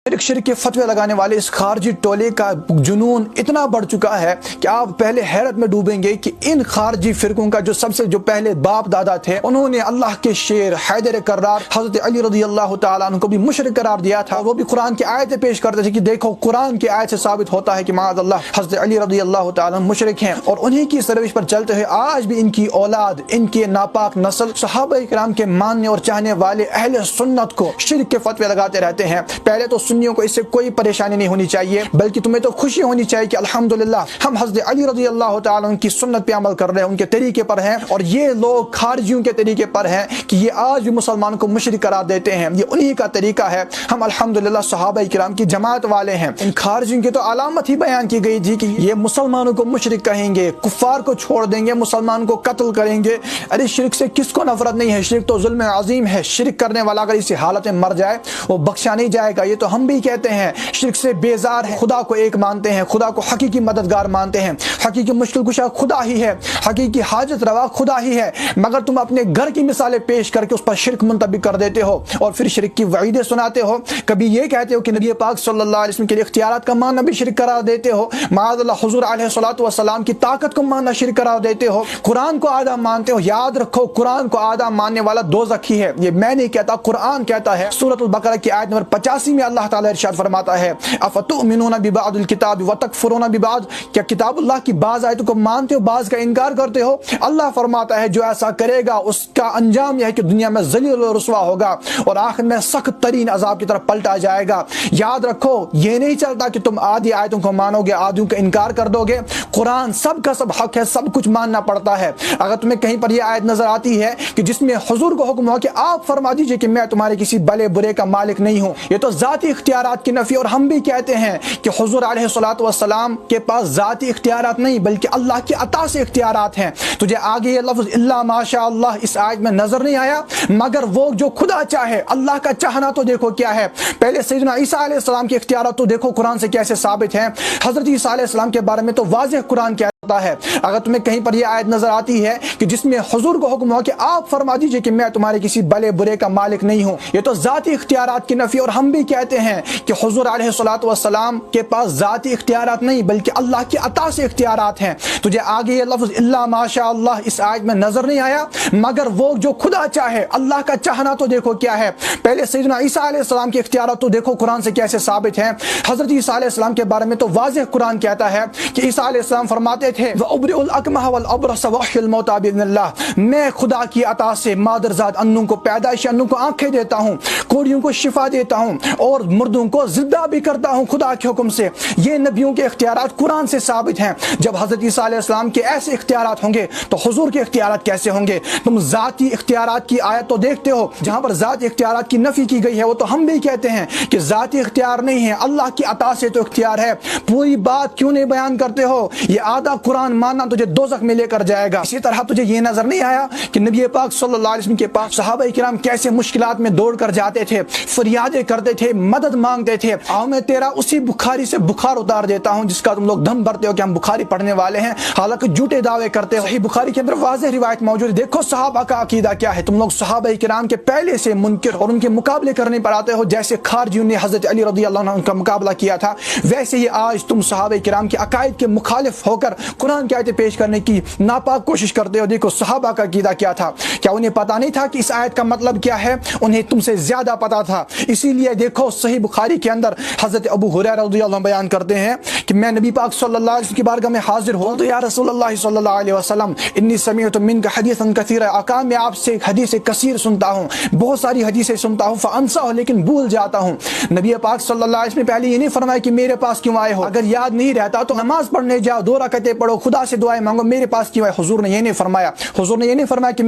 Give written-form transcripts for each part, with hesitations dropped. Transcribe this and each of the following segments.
شرک کے فتوے لگانے والے اس خارجی ٹولے کا جنون اتنا بڑھ چکا ہے کہ آپ پہلے حیرت میں ڈوبیں گے کہ ان خارجی فرقوں کا جو پہلے باپ دادا تھے انہوں نے اللہ کے شیر حیدر کرار حضرت علی رضی اللہ تعالیٰ عنہ کو بھی مشرک قرار دیا تھا۔ وہ بھی قرآن کی آیتیں پیش کرتے تھے کہ دیکھو قرآن کی آیت سے ثابت ہوتا ہے کہ معاذ اللہ حضرت علی رضی اللہ تعالیٰ عنہ مشرک ہیں، اور انہی کی سروش پر چلتے ہوئے آج بھی ان کی اولاد، ان کے ناپاک نسل صحابہ کرام کے ماننے اور چاہنے والے اہل سنت کو شرک کے فتوے لگاتے رہتے ہیں۔ پہلے تو سنیوں کو اس سے کوئی پریشانی نہیں ہونی چاہیے، بلکہ تمہیں تو خوشی ہونی چاہیے کہ الحمدللہ ہم حضرت علی رضی اللہ تعالیٰ عنہ کی سنت پہ عمل کر رہے ہیں، ان کے طریقے پر ہیں، اور یہ لوگ خارجیوں کے طریقے پر ہیں کہ یہ آج بھی مسلمانوں کو مشرک قرار دیتے ہیں، یہ انہی کا طریقہ ہے۔ ہم الحمدللہ صحابہ کرام کی جماعت والے ہیں۔ ان خارجیوں کی تو علامت ہی بیان کی گئی تھی کہ یہ مسلمانوں کو مشرک کہیں گے، کفار کو چھوڑ دیں گے، مسلمان کو قتل کریں گے۔ ارے شرک سے کس کو نفرت نہیں ہے؟ شرک تو ظلم عظیم ہے۔ شرک کرنے والا اگر اسی حالت میں مر جائے وہ بخشا نہیں جائے گا۔ یہ تو ہم بھی کہتے ہیں، شرک سے بیزار ہیں، خدا کو ایک مانتے ہیں، خدا کو حقیقی مددگار مانتے ہیں، حقیقی مشکل کشا خدا ہی ہے، حقیقی حاجت روا خدا ہی ہے، مگر تم اپنے گھر کی مثالیں پیش کر کے اس پر شرک منطبق کر دیتے ہو اور پھر شرک کی وعیدیں سناتے ہو۔ کبھی یہ کہتے ہو کہ نبی پاک صلی اللہ علیہ وسلم کے لیے اختیارات کا ماننا بھی شرک قرار دیتے ہو، معاذ اللہ حضور علیہ الصلوۃ والسلام کی طاقت کو ماننا شرک قرار دیتے ہو، قرآن کو آدھا مانتے ہو۔ یاد رکھو قرآن کو آدھا ماننے والا دوزخی ہے، یہ میں نہیں کہتا، قرآن کہتا ہے۔ سورۃ البقرہ کی آیت نمبر 85 میں اللہ تعالیٰ ارشاد فرماتا ہے افتؤمنون ببعض الکتاب وتکفرون ببعض، کیا کتاب اللہ کی بعض آیتوں کو مانتے ہو بعض کا انکار کرتے ہو؟ اللہ فرماتا ہے جو ایسا کرے گا اس کا انجام یہ ہے کہ دنیا میں ذلیل و رسوا ہوگا اور آخر میں سخت ترین عذاب کی طرف پلٹا جائے گا۔ یاد رکھو یہ نہیں چلتا کہ تم آدھی آیتوں کو مانو گے آدھوں کا انکار کر دو گے۔ قرآن سب کا سب حق ہے، سب کچھ ماننا پڑتا ہے۔ اگر تمہیں کہیں پر یہ آیت نظر آتی ہے کہ جس میں حضور کو حکم ہو کہ آپ فرما دیجئے کہ میں تمہارے کسی بھلے برے کا مالک نہیں ہوں، یہ تو ذاتی اختیارات کی نفی، اور ہم بھی کہتے ہیں کہ حضور علیہ الصلوۃ والسلام کے پاس ذاتی اختیارات نہیں بلکہ اللہ کی عطا سے اختیارات ہیں۔ تجھے آگے یہ لفظ الا ماشاء اللہ اس آیت میں نظر نہیں آیا؟ مگر وہ جو خدا چاہے، اللہ کا چاہنا تو دیکھو کیا ہے۔ پہلے سیدنا عیسیٰ علیہ السلام کے اختیارات تو دیکھو قرآن سے کیسے ثابت ہیں۔ حضرت عیسیٰ علیہ السلام کے بارے میں تو واضح قرآن کیا ہے۔ اگر تمہیں کہیں پر یہ آیت نظر آتی ہے کہ جس میں حضور کو حکم ہو کہ آپ فرما دیجئے کہ میں تمہارے کسی بھلے برے کا مالک نہیں ہوں، یہ تو ذاتی اختیارات کی نفی، اور ہم بھی کہتے ہیں کہ حضور علیہ الصلوۃ والسلام کے پاس ذاتی اختیارات نہیں بلکہ اللہ کی عطا سے اختیارات ہیں۔ تجھے آگے یہ لفظ الا ماشاء اللہ اس آیت میں نظر نہیں آیا؟ مگر وہ جو خدا چاہے، اللہ کا چاہنا تو دیکھو کیا ہے۔ پہلے سیدنا عیسیٰ علیہ السلام کے اختیارات تو دیکھو قرآن سے کیسے ثابت ہیں۔ حضرت عیسیٰ علیہ السلام کے بارے میں تو واضح قرآن کہتا ہے کہ عیسیٰ علیہ السلام فرماتے تھے وَأُبْرِئُ الْأَكْمَحَ وَالْأَبْرَصَ وَأُحْيِي الْمَوْتَىٰ بِإِذْنِ اللَّهِ، میں خدا کی عطا سے مادرزاد انوں کو پیدائش انوں کو آنکھیں دیتا ہوں، کوڑیوں کو شفا دیتا ہوں اور مردوں کو زندہ بھی کرتا ہوں خدا کے حکم سے۔ یہ نبیوں کے اختیارات قرآن سے ثابت ہیں۔ جب حضرت عیسیٰ علیہ السلام کے ایسے اختیارات ہوں گے تو حضور کے اختیارات کیسے ہوں گے؟ تم ذاتی اختیارات کی آیت تو دیکھتے ہو جہاں پر ذاتی اختیارات کی نفی کی گئی ہے، وہ تو ہم بھی کہتے ہیں کہ ذاتی اختیار نہیں ہے، اللہ کی عطا سے تو اختیار ہے۔ پوری بات کیوں نہیں بیان کرتے ہو؟ یہ آدھا قرآن ماننا تجھے دوزخ میں لے کر جائے گا۔ اسی طرح تجھے یہ نظر نہیں آیا کہ نبی پاک صلی اللہ علیہ وسلم کے پاس صحابہ کرام کیسے مشکلات میں دوڑ کر جاتے تھے، فریادیں کرتے تھے، مدد مانگتے تھے، آؤ میں تیرا اسی بخاری سے بخار اتار دیتا ہوں جس کا تم لوگ دم بھرتے ہو کہ ہم بخاری پڑھنے والے ہیں، حالانکہ جھوٹے دعوے کرتے ہو۔ صحیح بخاری کے اندر واضح روایت موجود ہے۔ دیکھو صحابہ کا عقیدہ کیا ہے۔ تم لوگ صحابہ کرام کے پہلے سے منکر اور ان کے مقابلے کرنے پر آتے ہو، جیسے خارجیوں نے حضرت علی رضی اللہ عنہ کا مقابلہ کیا تھا، ویسے ہی آج تم صحابہ کرام کے عقائد کے مخالف ہو کر قرآن کی آیتیں پیش کرنے کی ناپاک کوشش کرتے ہو۔ دیکھو صحابہ کا عقیدہ کیا تھا، کیا انہیں پتا نہیں تھا کہ اس آیت کا مطلب کیا ہے؟ انہیں تم سے زیادہ پتا تھا۔ اسی لیے دیکھو صحیح بخاری کے اندر حضرت ابو ہریرہ رضی اللہ عنہ بیان کرتے ہیں کہ میں نبی پاک صلی اللہ علیہ وسلم کی بارگاہ میں حاضر ہوں تو یا رسول اللہ صلی اللہ علیہ وسلم انی سمعت منک حدیثا کثیرا، آقا میں آپ سے حدیث کثیر سنتا ہوں، بہت ساری حدیثیں سنتا ہوں، فانسا لیکن بھول جاتا ہوں۔ نبی پاک صلی اللہ علیہ وسلم پہلے یہ نہیں فرمایا کہ میرے پاس کیوں آئے ہو، اگر یاد نہیں رہتا تو نماز پڑھنے جاؤ، 2 رکعتیں پڑھو، خدا سے دعائیں مانگو، میرے پاس کیوں آئے؟ حضور نے یہ نہیں فرمایا۔ حضور نے یہ نہیں فرمایا کہ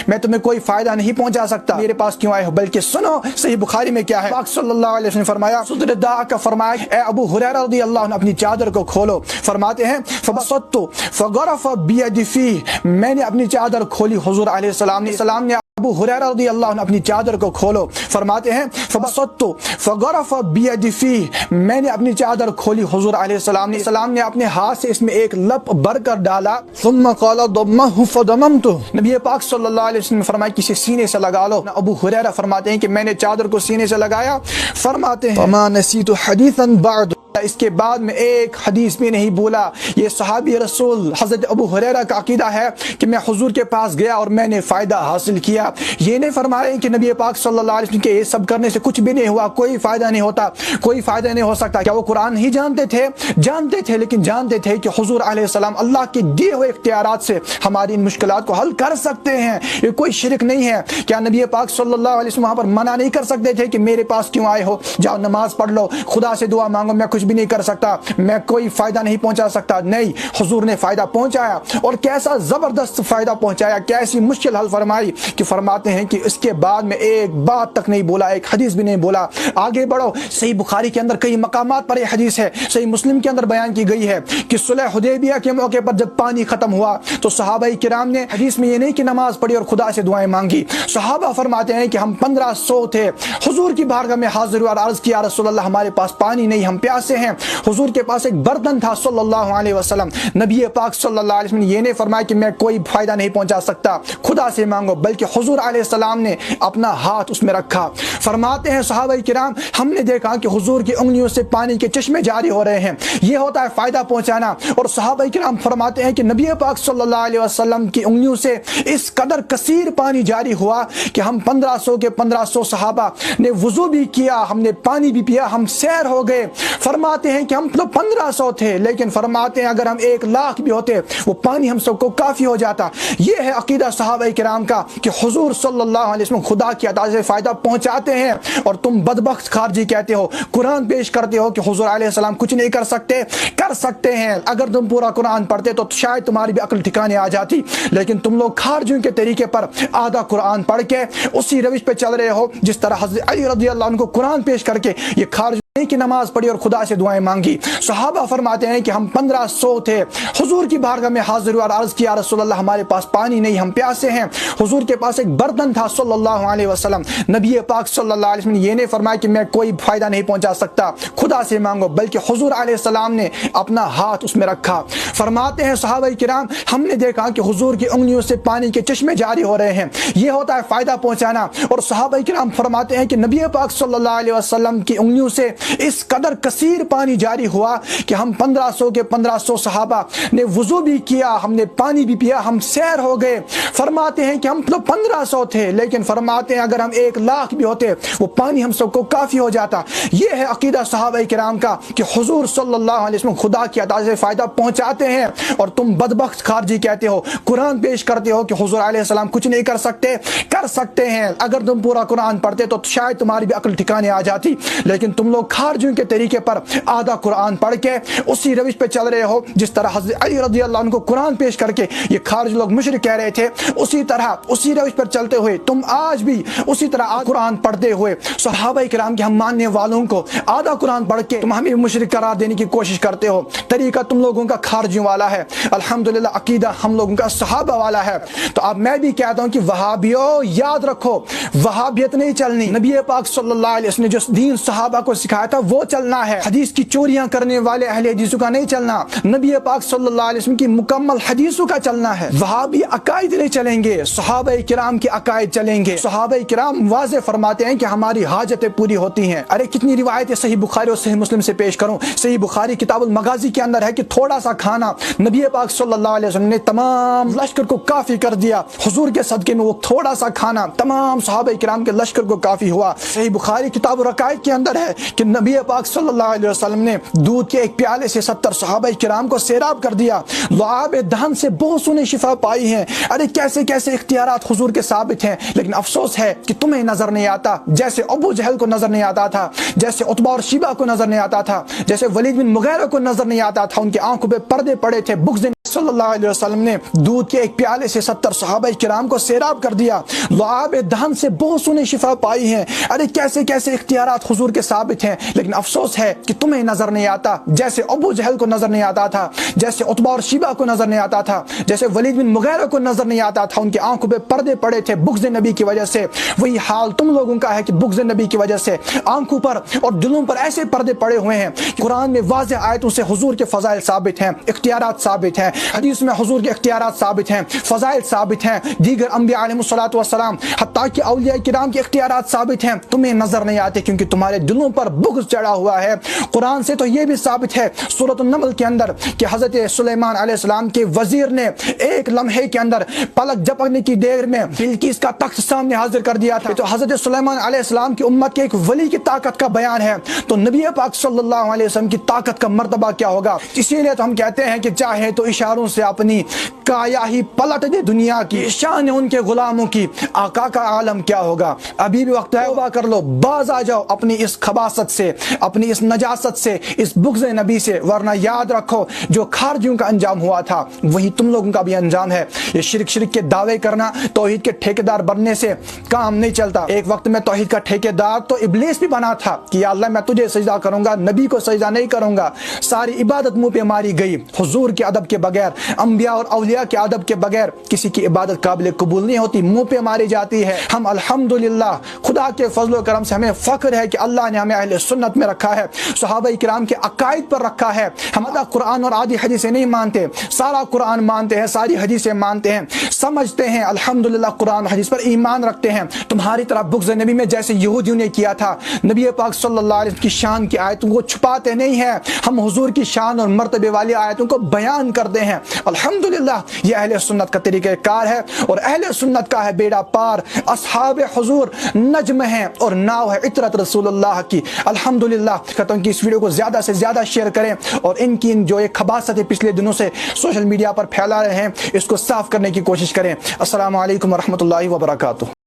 میں تمہیں کوئی فائدہ نہیں پہنچا سکتا، میرے پاس کیوں آئے ہو، بلکہ سنو صحیح بخاری میں کیا ہے۔ پاک صلی اللہ علیہ وسلم فرمایا صدر داء کا فرمایا اے ابو ہریرہ رضی اللہ عنہ اپنی چادر کو کھولو، فرماتے ہیں فبسطت فغرف بیدی فیہ، میں نے اپنی چادر کھولی، حضور علیہ السلام نے ابو ہریرہ رضی اللہ عنہ اپنی چادر کو کھولو، فرماتے ہیں فبسطت فغرف بيدي فيه، میں نے اپنی چادر کھولی، حضور علیہ السلام نے اپنے ہاتھ سے اس میں ایک لپ بھر کر ڈالا، ثم قال ضمه فضممته، نبی پاک صلی اللہ علیہ وسلم نے فرمایا کسی سینے سے لگا لو۔ ابو ہریرہ فرماتے ہیں کہ میں نے چادر کو سینے سے لگایا، فرماتے ہیں فما نسيت حديثا بعد، اس کے بعد میں ایک حدیث بھی نہیں بولا۔ یہ صحابی رسول حضرت ابو ہریرہ کا عقیدہ ہے کہ میں حضور کے پاس گیا اور میں نے فائدہ حاصل کیا۔ یہ نہیں فرمائے کہ نبی پاک صلی اللہ علیہ وسلم کے یہ سب کرنے سے کچھ بھی نہیں ہوا، کوئی فائدہ نہیں ہوتا، کوئی فائدہ نہیں ہو سکتا۔ کیا وہ قرآن نہیں جانتے تھے؟ جانتے تھے، لیکن جانتے تھے کہ حضور علیہ السلام اللہ کے دیے ہوئے اختیارات سے ہماری ان مشکلات کو حل کر سکتے ہیں، یہ کوئی شرک نہیں ہے۔ کیا نبی پاک صلی اللہ علیہ وسلم وہاں پر منع نہیں کر سکتے تھے کہ میرے پاس کیوں آئے ہو، جاؤ نماز پڑھ لو، خدا سے دعا مانگو، میں کچھ بھی نہیں کر سکتا، میں کوئی فائدہ نہیں پہنچا سکتا؟ نہیں، حضور نے فائدہ پہنچایا، اور کیسا زبردست فائدہ پہنچایا، کیسی مشکل حل فرمائی کہ فرماتے ہیں کہ اس کے بعد میں ایک بات تک نہیں بولا، ایک حدیث بھی نہیں بولا۔ آگے بڑھو، صحیح بخاری کے اندر کئی مقامات پر یہ حدیث ہے، صحیح مسلم کے اندر بیان کی گئی ہے کہ صلح حدیبیہ کے موقع پر جب پانی ختم ہوا تو صحابہ کرام نے، حدیث میں یہ نہیں کہ نماز پڑھی اور خدا سے دعائیں مانگی، صحابہ فرماتے ہیں کہ ہم 1500 تھے، حضور کی بارگاہ میں حاضر ہوئے اور عرض کیا رسول اللہ ہمارے پاس پانی نہیں، ہم پیاسے ہیں۔ حضور کے پاس ایک برتن تھا صلی اللہ علیہ وسلم، نبی پاک صلی اللہ علیہ وسلم نے یہ نہیں فرمایا کہ میں کوئی فائدہ نہیں پہنچا سکتا، خدا سے مانگو، بلکہ حضور علیہ السلام نے اپنا ہاتھ اس میں رکھا۔ فرماتے ہیں صحابہ کرام ہم نے دیکھا کہ حضور کی انگلیوں سے پانی کے چشمے جاری ہو رہے ہیں، یہ ہوتا ہے فائدہ پہنچانا۔ اور صحابہ کرام فرماتے ہیں کہ نبی پاک صلی اللہ علیہ وسلم کی انگلیوں سے اس قدر کثیر پانی جاری ہوا کہ ہم 1500 کے 1500 صحابہ نے وضو بھی کیا، ہم نے پانی بھی پیا، ہم سیر ہو گئے۔ فرماتے ہیں کہ ہم تو 1500 تھے، لیکن فرماتے ہیں اگر ہم 1,00,000 بھی ہوتے وہ پانی ہم سب کو کافی ہو جاتا۔ یہ ہے عقیدہ صحابہ کرام کا کہ حضور صلی اللہ علیہ وسلم خدا کی عطا سے فائدہ پہنچاتے ہیں، اور تم بدبخت خارجی کہتے ہو، قرآن پیش کرتے ہو کہ حضور علیہ السلام کچھ نہیں کر سکتے، کر سکتے ہیں۔ اگر تم پورا قرآن پڑھتے تو شاید تمہاری بھی عقل ٹھکانے آ جاتی، لیکن تم لوگ خارجیوں کے طریقے پر آدھا قرآن پڑھ کے اسی روش پہ چل رہے ہو جس طرح حضرت علی رضی اللہ عنہ کو قرآن پیش کر کے یہ خارج کی نماز پڑھی اور خدا سے دعائیں مانگی۔ صحابہ فرماتے ہیں کہ ہم 1500 تھے، حضور کی بارگاہ میں حاضر ہوئے اور عرض کیا رسول اللہ ہمارے پاس پانی نہیں، ہم پیاسے ہیں۔ حضور کے پاس ایک برتن تھا صلی اللہ علیہ وسلم، نبی پاک صلی اللہ علیہ وسلم نے یہ نہیں فرمایا کہ میں کوئی فائدہ نہیں پہنچا سکتا، خدا سے مانگو، بلکہ حضور علیہ السلام نے اپنا ہاتھ اس میں رکھا۔ فرماتے ہیں صحابہ کرام ہم نے دیکھا کہ حضور کی انگلیوں سے پانی کے چشمے جاری ہو رہے ہیں، یہ ہوتا ہے فائدہ پہنچانا۔ اور صحابہ کرام فرماتے ہیں کہ نبی پاک صلی اللہ علیہ وسلم کی انگلیوں سے اس قدر کثیر پانی جاری ہوا کہ ہم 1500 کے 1500 صحابہ نے وضو بھی کیا، ہم نے پانی بھی پیا، ہم سیر ہو گئے۔ فرماتے ہیں کہ ہم تو 1500 تھے، لیکن فرماتے ہیں اگر ہم 1,00,000 بھی ہوتے وہ پانی ہم سب کو کافی ہو جاتا۔ یہ ہے عقیدہ صحابہ کرام کا کہ حضور صلی اللہ علیہ وسلم خدا کی عطا سے فائدہ پہنچاتے ہیں، اور تم بدبخت خارجی کہتے ہو، قرآن پیش کرتے ہو کہ حضور علیہ السلام کچھ نہیں کر سکتے، کر سکتے ہیں۔ اگر تم پورا قرآن پڑھتے تو شاید تمہاری بھی عقل ٹھکانے آ جاتی، لیکن تم لوگ خارجیوں کے طریقے پر آدھا قرآن پڑھ کے اسی روش پہ چل رہے ہو جس طرح حضرت علی رضی اللہ عنہ کو قرآن پیش کر کے یہ خارج لوگ مشرک کہہ رہے تھے، اسی طرح اسی روش پر چلتے ہوئے تم آج بھی اسی طرح قرآن پڑھتے ہوئے صحابہ کرام کے ہم ماننے والوں کو آدھا قرآن پڑھ کے تم ہمیں مشرک قرار دینے کی کوشش کرتے ہو۔ طریقہ تم لوگوں کا خارجیوں والا ہے، الحمدللہ عقیدہ ہم لوگوں کا صحابہ والا ہے۔ تو اب میں بھی کہتا ہوں کہ وہابیوں یاد رکھو، وہابیت نہیں چلنی، نبی پاک صلی اللہ علیہ وسلم نے جو دین صحابہ کو سکھایا تھا وہ چلنا ہے، حدیث کی چوریاں کرنے والے اہل حدیثوں کا نہیں چلنا، نبی پاک صلی اللہ علیہ وسلم کی مکمل حدیثوں کا چلنا ہے۔ وہابی عقائد نہیں چلیں گے، صحابہ کرام کے عقائد چلیں گے۔ صحابہ کرام واضح فرماتے ہیں کہ ہماری حاجتیں پوری ہوتی ہیں۔ ارے کتنی روایتیں صحیح بخاری اور صحیح مسلم سے پیش کروں۔ صحیح بخاری کتاب المغازی کے اندر ہے کہ تھوڑا سا کھانا نبی پاک صلی اللہ علیہ وسلم نے تمام لشکر کو کافی کر دیا، حضور کے صدقے میں وہ تھوڑا سا کھانا تمام صحابہ کرام کے لشکر کو کافی ہوا۔ صحیح بخاری کتاب الرقائق کے اندر ہے کہ نبی پاک صلی اللہ علیہ وسلم نے دودھ کے ایک پیالے سے 70 صحابہ کرام کو سیراب کر دیا، لعاب دہن سے بہت سنے شفا پائی ہیں۔ ارے کیسے کیسے اختیارات حضور کے ثابت ہیں، لیکن افسوس ہے کہ تمہیں نظر نہیں آتا، جیسے ابو جہل کو نظر نہیں آتا تھا، جیسے عتبہ اور شیبہ کو نظر نہیں آتا تھا، جیسے ولید بن مغیرہ کو نظر نہیں آتا تھا، ان کی آنکھوں پہ پردے پڑے تھے، بغض صلی اللہ علیہ وسلم نے دودھ کے ایک پیالے سے 70 صحابہ کرام کو سیراب کر دیا، لعاب دہن سے بہت سنے شفا پائی ہیں۔ ارے کیسے کیسے اختیارات حضور کے ثابت ہیں، لیکن افسوس ہے کہ تمہیں نظر نہیں آتا، جیسے ابو جہل کو نظر نہیں آتا تھا، جیسے عتبہ اور شیبہ کو نظر نہیں آتا تھا، جیسے ولید بن مغیرہ کو نظر نہیں آتا تھا، ان کی آنکھوں پہ پردے پڑے تھے بغض نبی کی وجہ سے۔ وہی حال تم لوگوں کا ہے کہ بغض نبی کی وجہ سے آنکھوں پر اور دلوں پر ایسے پردے پڑے ہوئے ہیں۔ قرآن میں واضح آیتوں سے حضور کے فضائل ثابت ہیں، اختیارات ثابت ہیں، حدیث میں حضور کے اختیارات ثابت ہیں، فضائل ثابت ہیں، دیگر انبیاء علیہ الصلوۃ والسلام حتیٰ کہ اولیاء کرام کے اختیارات ثابت ہیں، تمہیں نظر نہیں آتے کیونکہ تمہارے دلوں پر بغض چڑھا ہوا ہے۔ قرآن سے تو یہ بھی ثابت ہے سورۃ النمل کے اندر کہ حضرت سلیمان علیہ السلام کے وزیر نے ایک لمحے کے اندر پلک جھپکنے کی دیر میں بلقیس کا تخت سامنے حاضر کر دیا تھا۔ تو حضرت سلیمان علیہ السلام کی امت کے ایک ولی کی طاقت کا بیان ہے، تو نبی پاک صلی اللہ علیہ وسلم کی طاقت کا مرتبہ کیا ہوگا؟ اسی لیے تو ہم کہتے ہیں کہ چاہے تو اشاروں سے اپنی کایا ہی پلٹ دے دنیا کی، شان ان کے غلاموں کی، آقا کا عالم کیا ہوگا؟ ابھی بھی وقت ہے، توبہ کر لو، باز آ جاؤ اپنی اس خباثت سے، اپنی اس نجاست سے، اس بغض نبی سے، ورنہ یاد رکھو جو خارجیوں کا انجام ہوا تھا وہی تم لوگوں کا بھی انجام ہے۔ یہ شرک کے دعوے کرنا توحید کے ٹھیکیدار بننے سے کام نہیں چلتا۔ ایک وقت میں توحید کا ٹھیکیدار تو ابلیس بھی بنا تھا کہ یا اللہ میں تجھے سجدہ کروں گا، نبی کو سجدہ نہیں کروں گا۔ ساری عبادت منہ پہ ماری گئی، حضور کے ادب کے بغیر، انبیاء اور اولیاء کے ادب کے بغیر کسی کی عبادت قابل قبول نہیں ہوتی، منہ پہ ماری جاتی ہے۔ ہم الحمدللہ خدا کے فضل و کرم سے ہمیں فخر ہے کہ اللہ نے ہمیں اہل سنت میں رکھا ہے، صحابہ کرام کے عقائد پر رکھا ہے۔ ہم آدھا قرآن اور آدھی حدیثیں نہیں مانتے، سارا قرآن مانتے ہیں، ساری حدیثیں مانتے ہیں، سمجھتے ہیں، الحمدللہ قرآن اور حدیث پر ایمان رکھتے ہیں۔ تمہاری طرح بغض نبی میں جیسے یہودیوں نے کیا تھا، نبی پاک صلی اللہ علیہ وسلم کی شان کی آیتوں کو چھپاتے نہیں ہیں، ہم حضور کی شان اور مرتبے والی آیتوں کو بیان کرتے ہیں۔ الحمدللہ یہ اہل سنت کا طریقہ کار ہے، اور اہل سنت کا ہے بیڑا پار۔ اصحاب حضور نجم ہیں اور ناؤ ہے عطرت رسول اللہ کی۔ الحمدللہ کہتا ہوں کہ اس ویڈیو کو زیادہ سے زیادہ شیئر کریں، اور ان کی جو ایک خباثتیں پچھلے دنوں سے سوشل میڈیا پر پھیلا رہے ہیں اس کو صاف کرنے کی کوشش کریں۔ السلام علیکم ورحمۃ اللہ وبرکاتہ۔